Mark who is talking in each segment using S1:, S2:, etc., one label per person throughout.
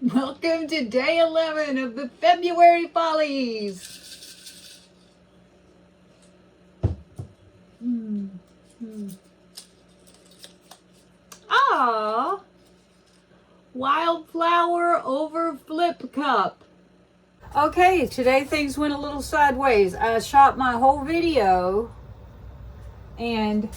S1: Welcome to day 11 of the February Follies. Ah, Wildflower over flip cup. Okay, today things went a little sideways. I shot my whole video and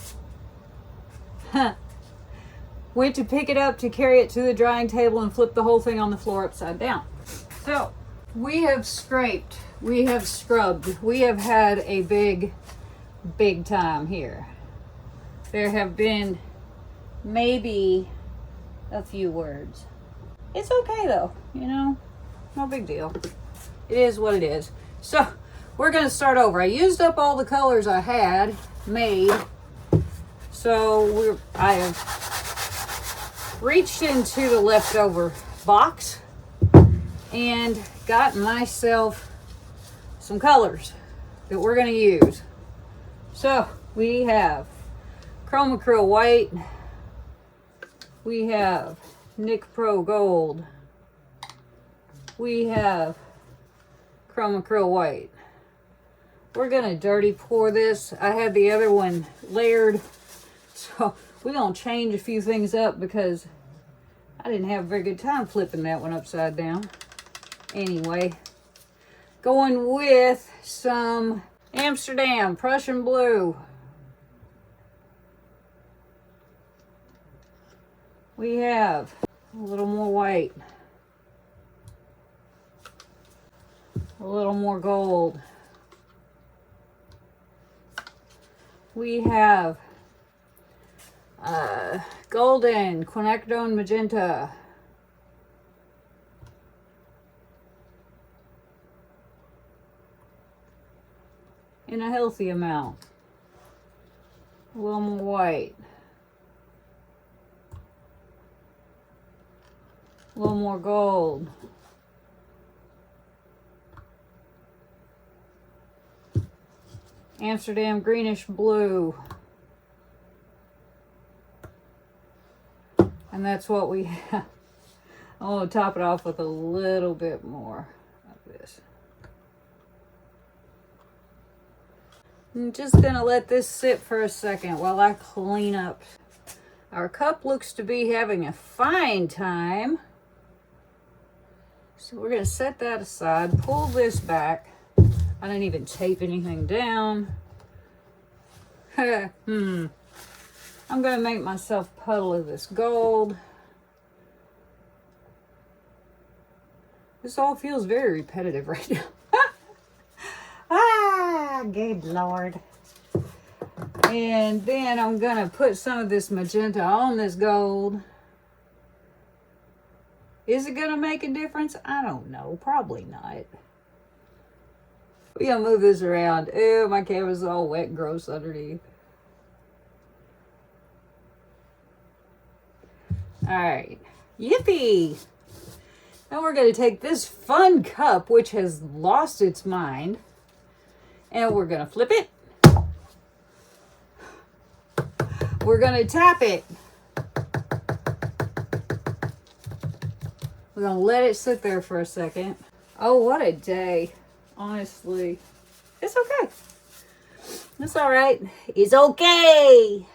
S1: went to pick it up to carry it to the drying table and flip the whole thing on the floor upside down. So we have scraped, we have scrubbed, we have had a big time here. There have been maybe a few words. It's okay though, you know, no big deal. It is what it is. So we're gonna start over. I used up all the colors I had made. So I have reached into the leftover box and got myself some colors that we're going to use. So we have chrome acrylic white, we have Nic Pro gold, we have chrome acrylic white. We're going to dirty pour this. I had the other one layered, so we're going to change a few things up because I didn't have a very good time flipping that one upside down. Anyway, going with some Amsterdam Prussian blue. We have a little more white, a little more gold. We have golden quinacridone magenta, in a healthy amount, a little more white, a little more gold, Amsterdam greenish blue. And that's what we have. I'm going to top it off with a little bit more of this. I'm just going to let this sit for a second while I clean up. Our cup looks to be having a fine time. So we're going to set that aside, pull this back. I didn't even tape anything down. I'm going to make myself a puddle of this gold. This all feels very repetitive right now. Ah, good Lord. And then I'm going to put some of this magenta on this gold. Is it going to make a difference? I don't know. Probably not. We're going to move this around. Ew, my camera's all wet and gross underneath. Alright, yippee! Now we're going to take this fun cup, which has lost its mind, and we're going to flip it. We're going to tap it. We're going to let it sit there for a second. Oh, what a day. Honestly, it's okay. It's alright. It's okay.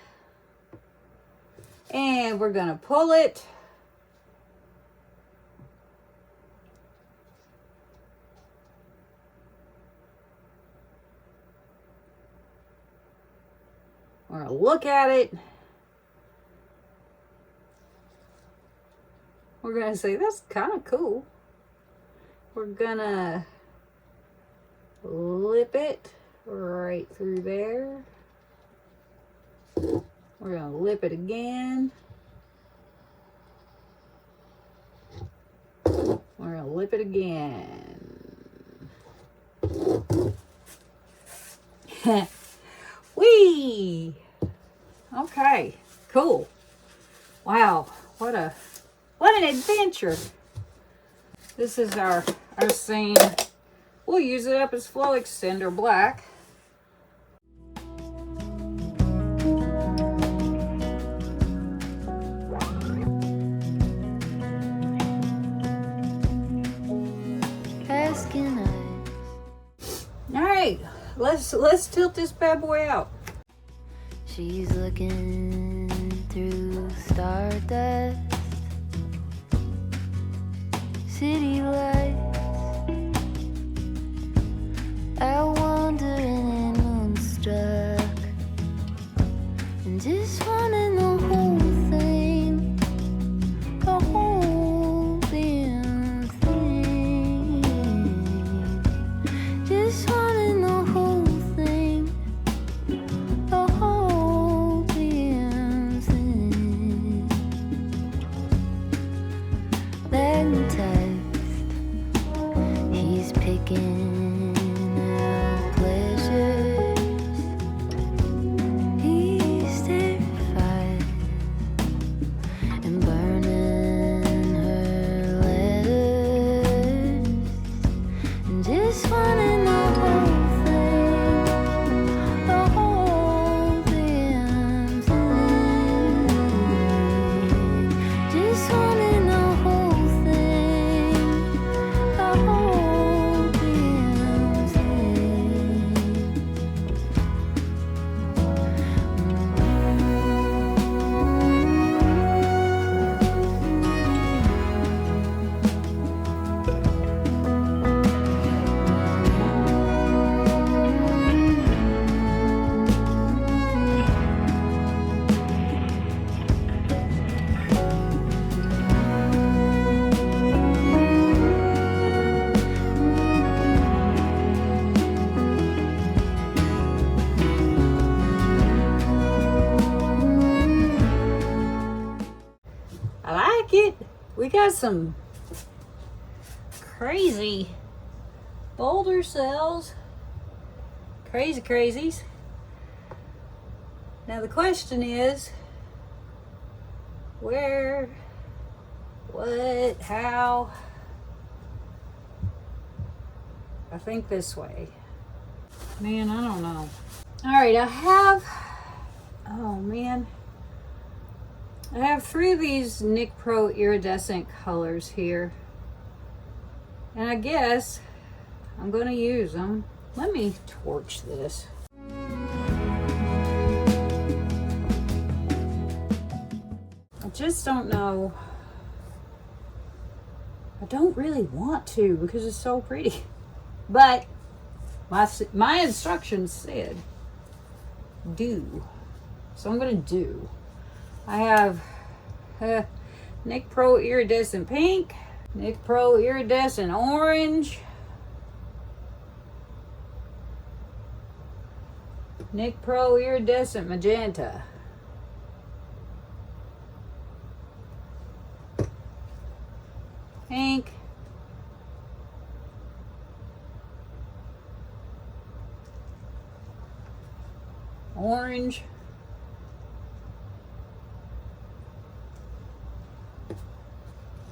S1: And we're going to pull it. We're going to look at it. We're going to say, that's kind of cool. We're going to lip it right through there. We're going to lip it again. We're going to lip it again. Whee! Okay, cool. Wow, what an adventure. This is our scene we'll use it up as flow extender black. All right, let's tilt this bad boy out.
S2: She's looking through stardust, city lights, out wandering and moonstruck, and just wanting the whole thing, the whole damn thing, just wanting the whole thing, the whole damn thing. Magnetized, he's picking out pleasures. He's terrified and burning her letters and just wanting the whole thing, the whole damn thing. Just wanting the whole thing, the whole damn thing.
S1: I like it. We got some crazy boulder cells. Crazy crazies. Now the question is, where, what, how? I think this way. Man, I don't know. All right, I have 3 of these Nick Pro iridescent colors here. And I guess I'm gonna use them. Let me torch this. I just don't know. I don't really want to because it's so pretty. But my instructions said do. So I'm gonna do. I have Nick Pro iridescent pink, Nick Pro iridescent orange, Nick Pro iridescent magenta, pink, orange,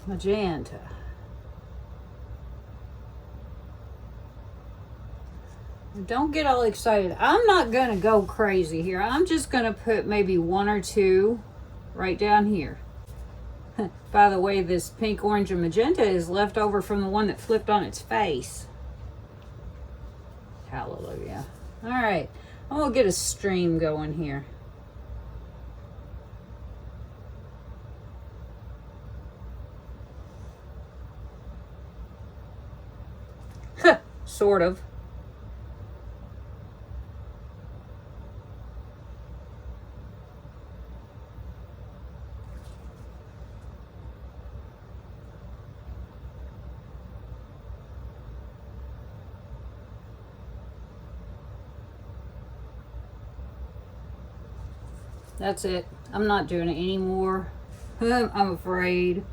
S1: magenta. Don't get all excited. I'm not gonna go crazy here. I'm just gonna put maybe 1 or 2 right down here. By the way, this pink, orange, and magenta is left over from the one that flipped on its face. Hallelujah. All right, I'm gonna get a stream going here. Sort of. That's it. I'm not doing it anymore. I'm afraid.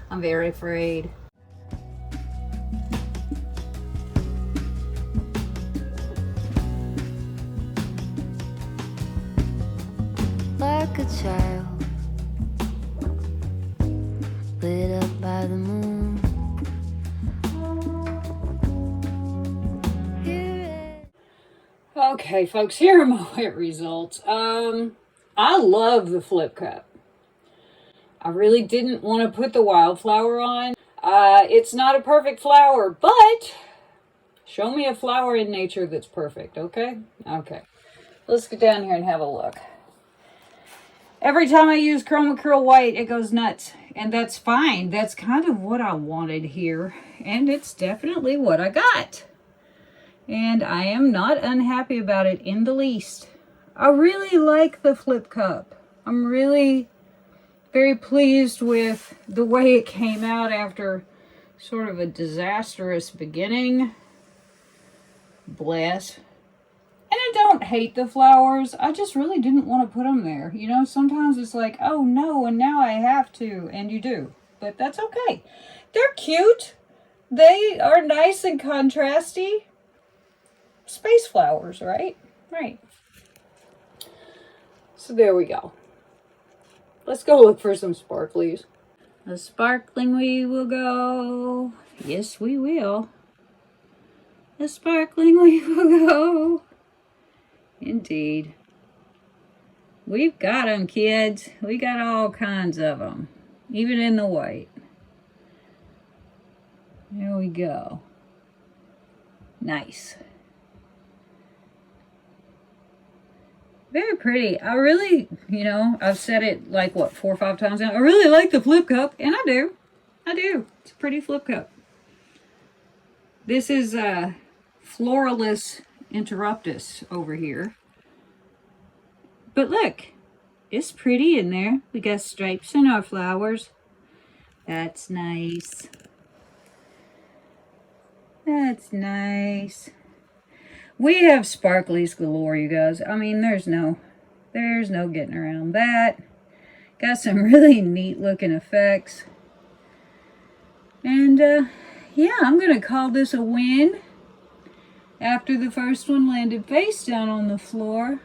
S1: I'm very afraid.
S2: Like a child, lit up by the moon,
S1: Okay, folks, here are my wet results. I love the flip cup. I really didn't want to put the Wildflower on. It's not a perfect flower, but show me a flower in nature that's perfect, okay? Okay. Let's get down here and have a look. Every time I use Chroma Curl White, it goes nuts. And that's fine. That's kind of what I wanted here. And it's definitely what I got. And I am not unhappy about it in the least. I really like the flip cup. I'm really very pleased with the way it came out after sort of a disastrous beginning. Bless. And I don't hate the flowers. I just really didn't want to put them there. You know, sometimes it's like, oh no, and now I have to. And you do. But that's okay. They're cute. They are nice and contrasty. Space flowers, right? Right. So there we go. Let's go look for some sparklies. A sparkling we will go. Yes, we will. A sparkling we will go. Indeed. We've got them, kids. We got all kinds of them. Even in the white. There we go. Nice. Very pretty. I really, you know, I've said it like, what, 4 or 5 times now. I really like the flip cup. And I do. I do. It's a pretty flip cup. This is Floralis interruptus over here. But look, it's pretty in there. We got stripes in our flowers. That's nice. That's nice. We have sparklies galore, you guys. I mean, there's no getting around that. Got some really neat looking effects. And yeah, I'm gonna call this a win. After the first one landed face down on the floor,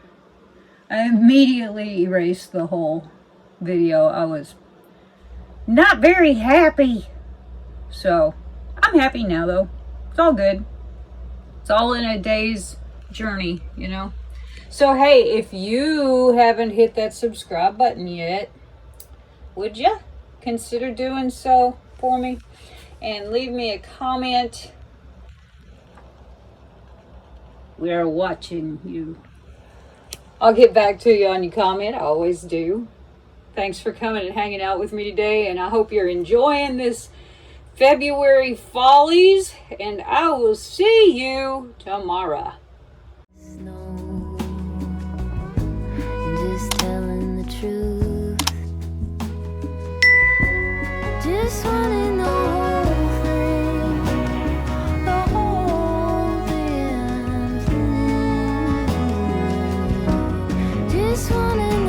S1: I immediately erased the whole video. I was not very happy. So, I'm happy now though. It's all good. It's all in a day's journey, you know. So, hey, if you haven't hit that subscribe button yet, would you consider doing so for me? And leave me a comment. We're watching you. I'll get back to you on your comment. I always do. Thanks for coming and hanging out with me today. And I hope you're enjoying this February Follies. And I will see you tomorrow.
S2: Snow, just telling the truth. Just wanna know. Just wanna